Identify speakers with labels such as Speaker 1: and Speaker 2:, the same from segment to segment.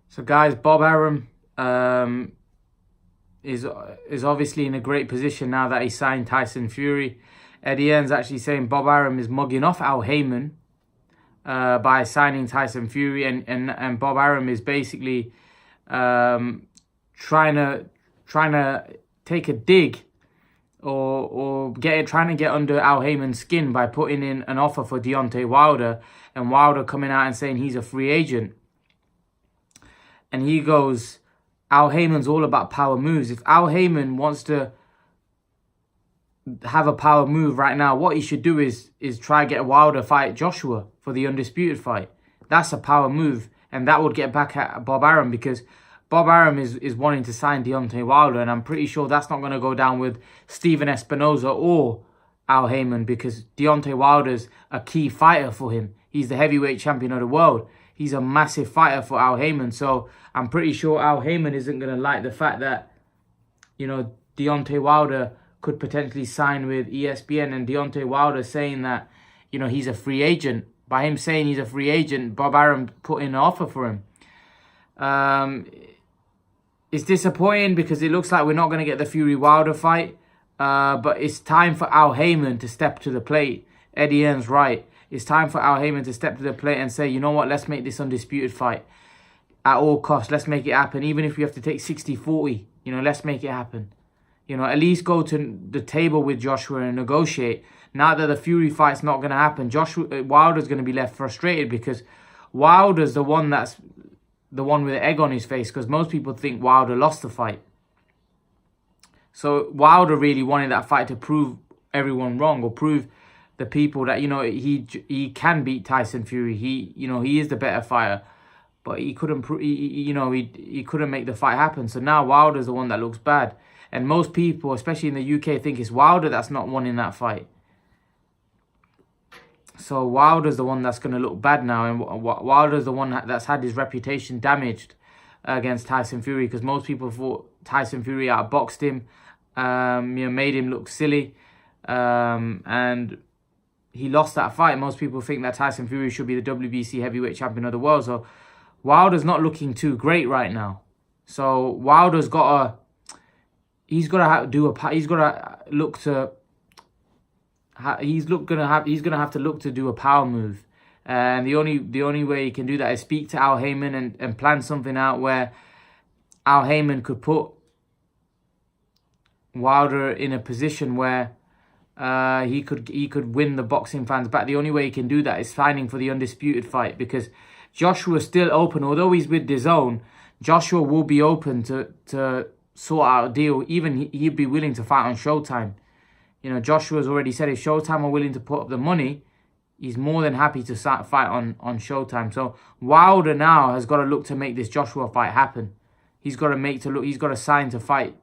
Speaker 1: So guys, Bob Arum is obviously in a great position now that he signed Tyson Fury. Eddie Hearn's actually saying Bob Arum is mugging off Al Haymon by signing Tyson Fury, and Bob Arum is basically trying to take a dig or trying to get under Al Haymon's skin by putting in an offer for Deontay Wilder, and Wilder coming out and saying he's a free agent. And he goes, Al Haymon's all about power moves. If Al Haymon wants to have a power move right now, what he should do is try to get Wilder fight Joshua for the undisputed fight. That's a power move, and that would get back at Bob Arum, because Bob Arum is wanting to sign Deontay Wilder, and I'm pretty sure that's not going to go down with Steven Espinoza or Al Haymon, because Deontay Wilder's a key fighter for him. He's the heavyweight champion of the world. He's a massive fighter for Al Haymon, so I'm pretty sure Al Haymon isn't going to like the fact that, you know, Deontay Wilder could potentially sign with ESPN, and Deontay Wilder saying that, you know, he's a free agent. By him saying he's a free agent, Bob Arum put in an offer for him. It's disappointing because it looks like we're not going to get the Fury-Wilder fight, but it's time for Al Haymon to step to the plate. Eddie Hearn's right. It's time for Al Haymon to step to the plate and say, you know what, let's make this undisputed fight at all costs. Let's make it happen. Even if we have to take 60-40, you know, let's make it happen. You know, at least go to the table with Joshua and negotiate. Now that the Fury fight's not going to happen, Wilder's going to be left frustrated, because Wilder's the one that's the one with the egg on his face, because most people think Wilder lost the fight. So Wilder really wanted that fight to prove everyone wrong, or prove the people that, you know, he can beat Tyson Fury. He is the better fighter, but he couldn't he couldn't make the fight happen. So now Wilder's the one that looks bad, and most people, especially in the UK, think it's Wilder that's not won in that fight. So Wilder's the one that's going to look bad now, and Wilder's the one that's had his reputation damaged against Tyson Fury, because most people thought Tyson Fury outboxed him, made him look silly, and he lost that fight. Most people think that Tyson Fury should be the WBC heavyweight champion of the world. So Wilder's not looking too great right now. So Wilder's got to, he's gonna have to look to do a power move, and the only way he can do that is speak to Al Haymon and plan something out where Al Haymon could put Wilder in a position where he could win the boxing fans back. The only way he can do that is signing for the undisputed fight, because Joshua's still open. Although he's with DAZN, Joshua will be open to sort out a deal. Even he'd be willing to fight on Showtime. You know, Joshua's already said if Showtime are willing to put up the money, he's more than happy to fight on Showtime. So Wilder now has got to look to make this Joshua fight happen. He's got to sign to fight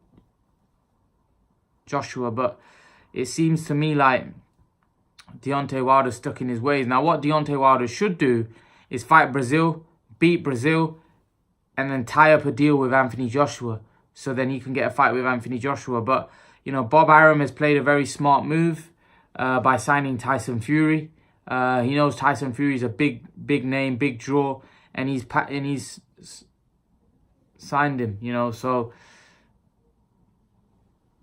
Speaker 1: Joshua, but it seems to me like Deontay Wilder's stuck in his ways. Now, what Deontay Wilder should do is fight Brazil, beat Brazil, and then tie up a deal with Anthony Joshua, so then he can get a fight with Anthony Joshua. But, you know, Bob Arum has played a very smart move by signing Tyson Fury. He knows Tyson Fury is a big name, big draw, and he's signed him, you know. So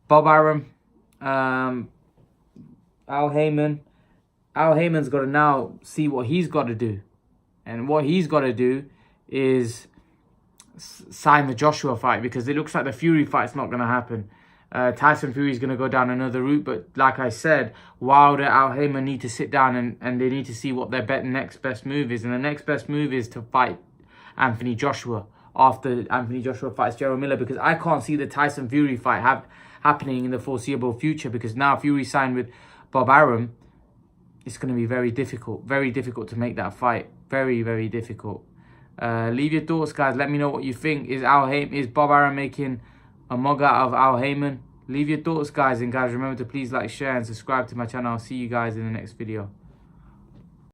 Speaker 1: Bob Arum, Al Haymon's got to now see what he's got to do. And what he's got to do is sign the Joshua fight, because it looks like the Fury fight's not going to happen. Tyson Fury's going to go down another route, but like I said, Wilder, Al Haymon need to sit down and they need to see what their next best move is. And the next best move is to fight Anthony Joshua after Anthony Joshua fights Jarrell Miller, because I can't see the Tyson Fury fight happening in the foreseeable future, because now Fury signed with Bob Arum. It's going to be very difficult to make that fight. Very, very difficult. Leave your thoughts, guys. Let me know what you think. Is Bob Arum making a mug out of Al Haymon? Leave your thoughts, guys. And guys, remember to please like, share, and subscribe to my channel. I'll see you guys in the next video.